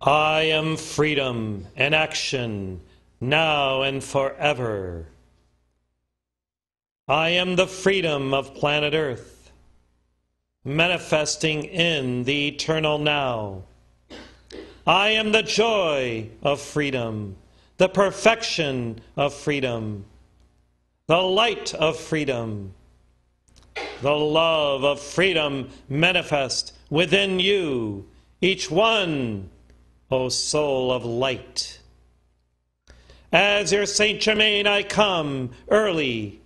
I am freedom in action, now and forever. I am the freedom of planet Earth, manifesting in the eternal now. I am the joy of freedom, the perfection of freedom, the light of freedom, the love of freedom manifest within you, each one, O soul of light. As your Saint Germain, I come early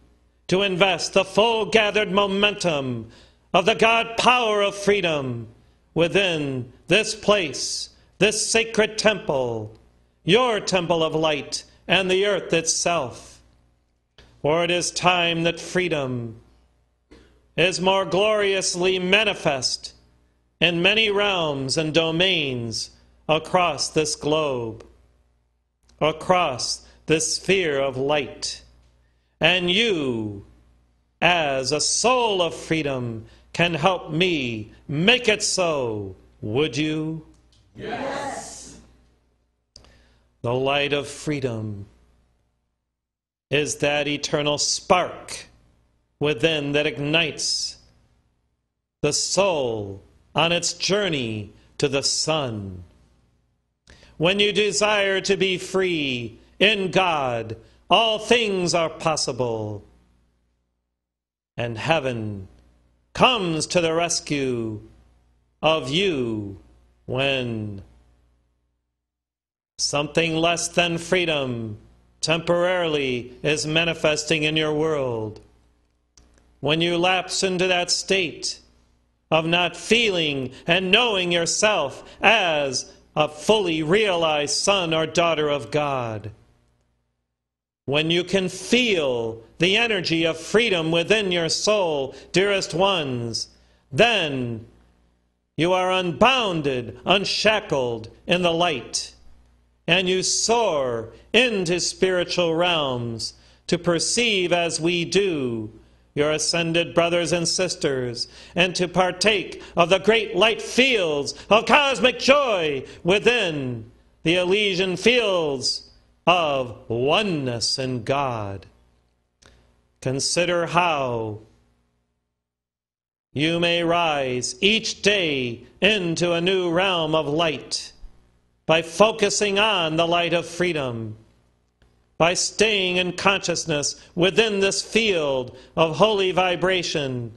to invest the full gathered momentum of the God power of freedom within this place, this sacred temple, your temple of light and the earth itself. For it is time that freedom is more gloriously manifest in many realms and domains across this globe, across this sphere of light. And you, as a soul of freedom, can help me make it so. Would you? Yes. The light of freedom is that eternal spark within that ignites the soul on its journey to the sun. When you desire to be free in God, all things are possible. And heaven comes to the rescue of you when something less than freedom temporarily is manifesting in your world. When you lapse into that state of not feeling and knowing yourself as a fully realized son or daughter of God. When you can feel the energy of freedom within your soul, dearest ones, then you are unbounded, unshackled in the light, and you soar into spiritual realms to perceive as we do, your ascended brothers and sisters, and to partake of the great light fields of cosmic joy within the Elysian fields of oneness in God. Consider how you may rise each day into a new realm of light by focusing on the light of freedom, by staying in consciousness within this field of holy vibration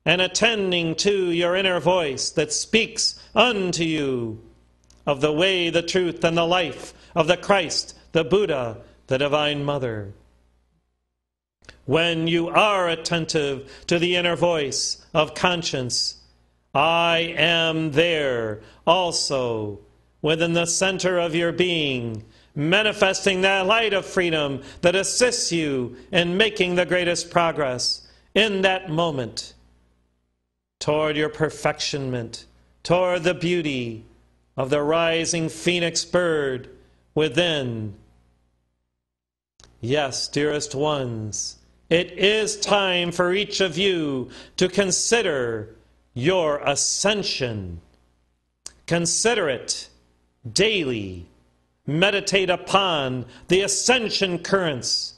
and attending to your inner voice that speaks unto you of the way, the truth, and the life of the Christ, the Buddha, the Divine Mother. When you are attentive to the inner voice of conscience, I am there also within the center of your being, manifesting that light of freedom that assists you in making the greatest progress in that moment toward your perfectionment, toward the beauty of the rising phoenix bird within. Yes, dearest ones, it is time for each of you to consider your ascension. Consider it daily. Meditate upon the ascension currents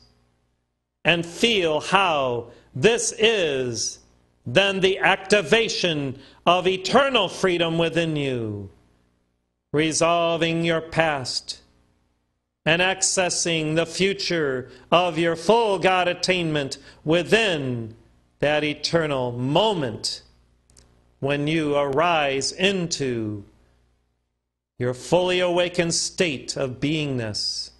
and feel how this is then the activation of eternal freedom within you, resolving your past and accessing the future of your full God attainment within that eternal moment when you arise into your fully awakened state of beingness.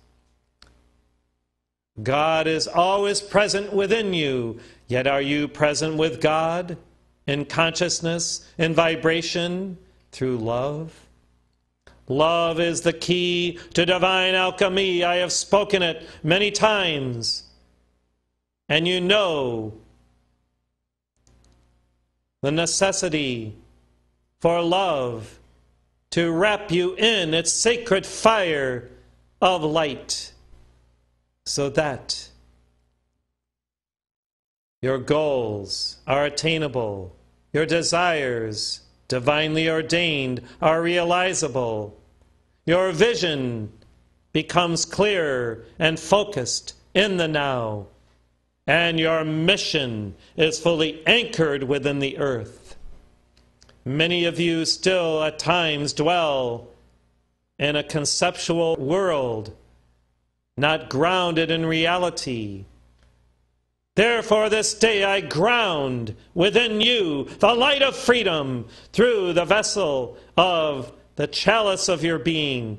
God is always present within you, yet are you present with God in consciousness, in vibration, through love? Love is the key to divine alchemy. I have spoken it many times. And you know the necessity for love to wrap you in its sacred fire of light, so that your goals are attainable, your desires, divinely ordained, are realizable, Your vision becomes clear and focused in the now, and your mission is fully anchored within the earth. Many of you still at times dwell in a conceptual world, not grounded in reality. Therefore, this day I ground within you the light of freedom through the vessel of the chalice of your being.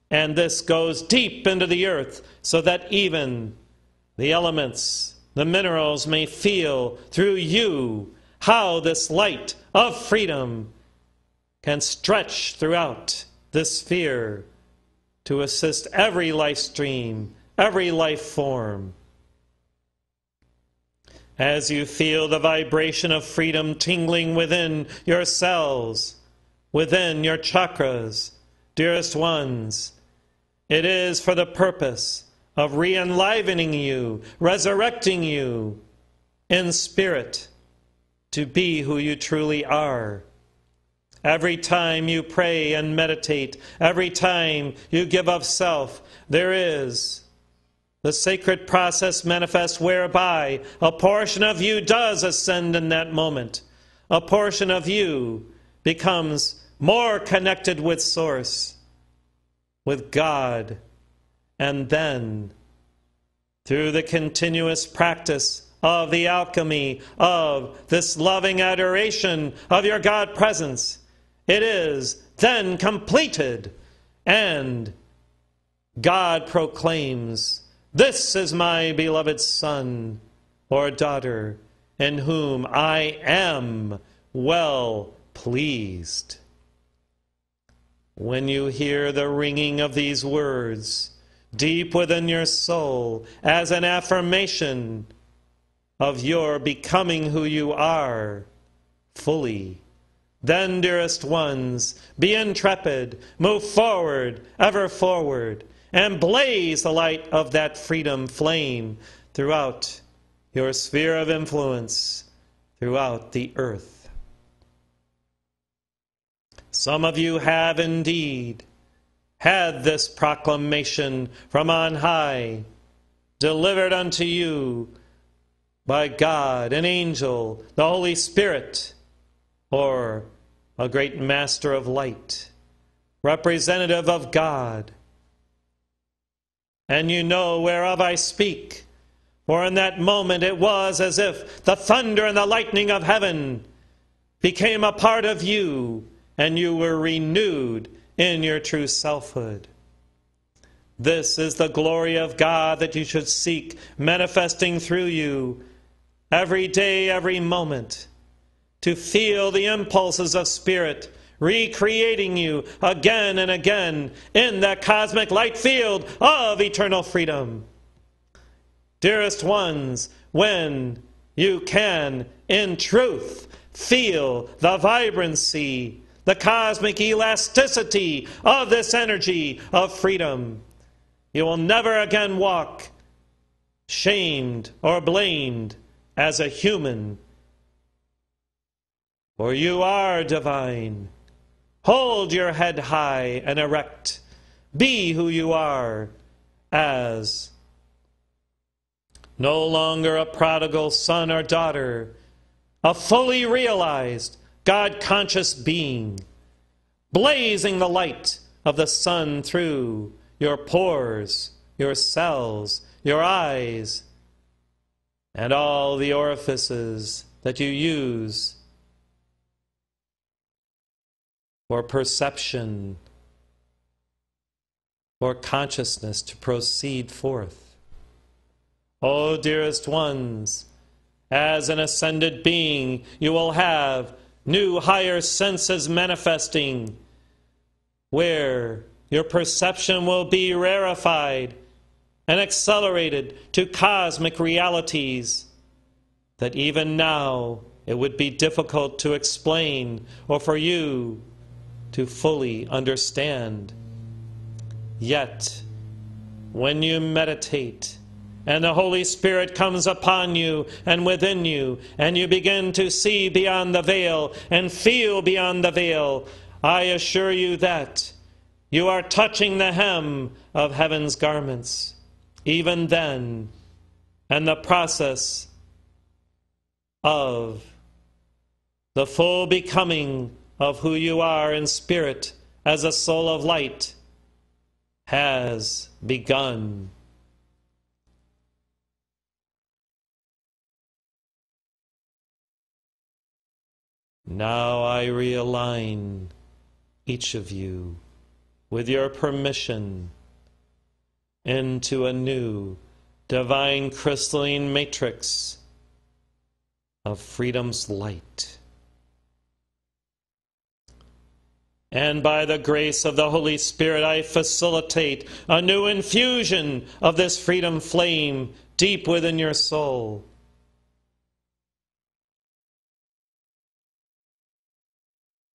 And this goes deep into the earth so that even the elements, the minerals may feel through you how this light of freedom can stretch throughout this sphere to assist every life stream, every life form. As you feel the vibration of freedom tingling within your cells, within your chakras, dearest ones, it is for the purpose of re-enlivening you, resurrecting you in spirit to be who you truly are. Every time you pray and meditate, every time you give of self, there is the sacred process manifests whereby a portion of you does ascend in that moment. A portion of you becomes more connected with Source, with God, and then through the continuous practice of the alchemy of this loving adoration of your God presence, it is then completed, and God proclaims, "This is my beloved Son or daughter, in whom I am well pleased." When you hear the ringing of these words deep within your soul as an affirmation of your becoming who you are fully, then, dearest ones, be intrepid, move forward, ever forward, and blaze the light of that freedom flame throughout your sphere of influence, throughout the earth. Some of you have indeed had this proclamation from on high, delivered unto you by God, an angel, the Holy Spirit, or a great master of light, representative of God. And you know whereof I speak, for in that moment it was as if the thunder and the lightning of heaven became a part of you, and you were renewed in your true selfhood. This is the glory of God that you should seek manifesting through you every day, every moment, to feel the impulses of spirit recreating you again and again in that cosmic light field of eternal freedom. Dearest ones, when you can, in truth, feel the vibrancy, the cosmic elasticity of this energy of freedom, you will never again walk shamed or blamed as a human, for you are divine. Hold your head high and erect. Be who you are, as no longer a prodigal son or daughter, a fully realized God-conscious being, blazing the light of the sun through your pores, your cells, your eyes, and all the orifices that you use for perception, for consciousness to proceed forth. Oh, dearest ones, as an ascended being, you will have new higher senses manifesting, where your perception will be rarefied and accelerated to cosmic realities that even now it would be difficult to explain or for you to fully understand. Yet, when you meditate and the Holy Spirit comes upon you and within you, and you begin to see beyond the veil and feel beyond the veil, I assure you that you are touching the hem of heaven's garments, even then, and the process of the full becoming of who you are in spirit as a soul of light has begun. Now I realign each of you, with your permission, into a new divine crystalline matrix of freedom's light. And by the grace of the Holy Spirit, I facilitate a new infusion of this freedom flame deep within your soul.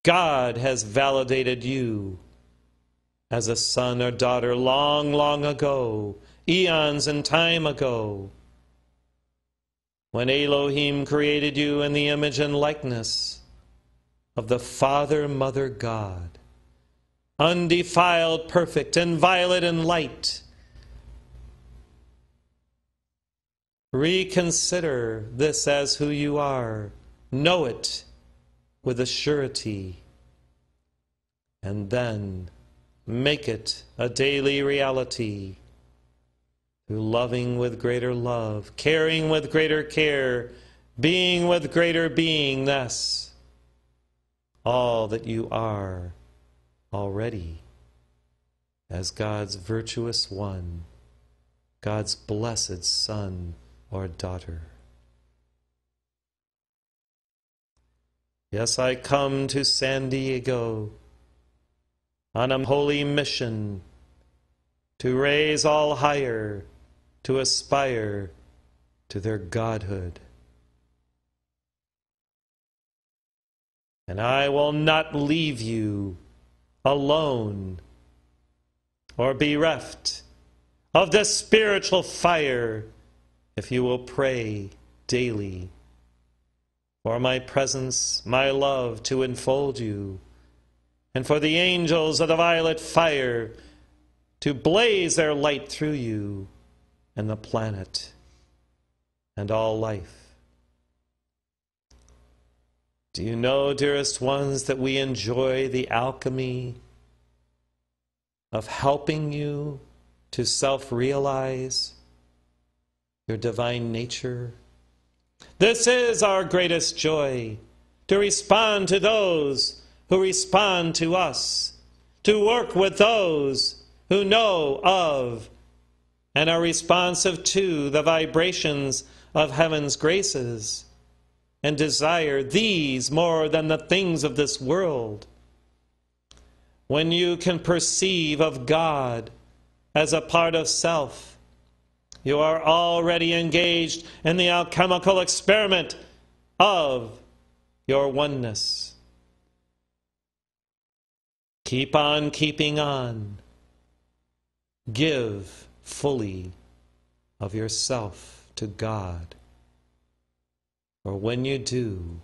God has validated you as a son or daughter long, long ago, eons in time ago, when Elohim created you in the image and likeness of the Father, Mother, God, undefiled, perfect, inviolate in light. Reconsider this as who you are. Know it with a surety, and then make it a daily reality through loving with greater love, caring with greater care, being with greater beingness, all that you are already as God's virtuous one, God's blessed son or daughter. Yes, I come to San Diego on a holy mission to raise all higher, to aspire to their godhood. And I will not leave you alone or bereft of this spiritual fire if you will pray daily for my presence, my love to enfold you, and for the angels of the violet fire to blaze their light through you and the planet and all life. Do you know, dearest ones, that we enjoy the alchemy of helping you to self-realize your divine nature? This is our greatest joy, to respond to those who respond to us, to work with those who know of and are responsive to the vibrations of heaven's graces and desire these more than the things of this world. When you can perceive of God as a part of self, you are already engaged in the alchemical experiment of your oneness. Keep on keeping on. Give fully of yourself to God. For when you do,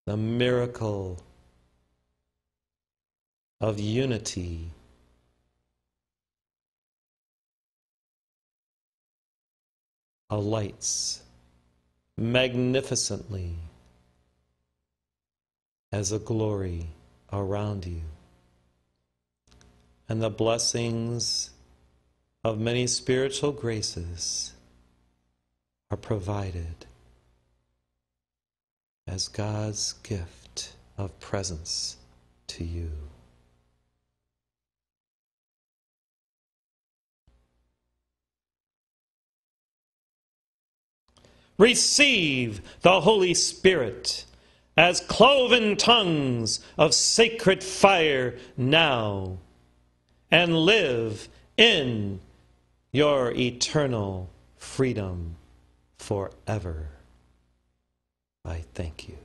the miracle of unity alights magnificently as a glory around you. And the blessings of many spiritual graces are provided as God's gift of presence to you. Receive the Holy Spirit as cloven tongues of sacred fire now, and live in your eternal freedom forever. I thank you.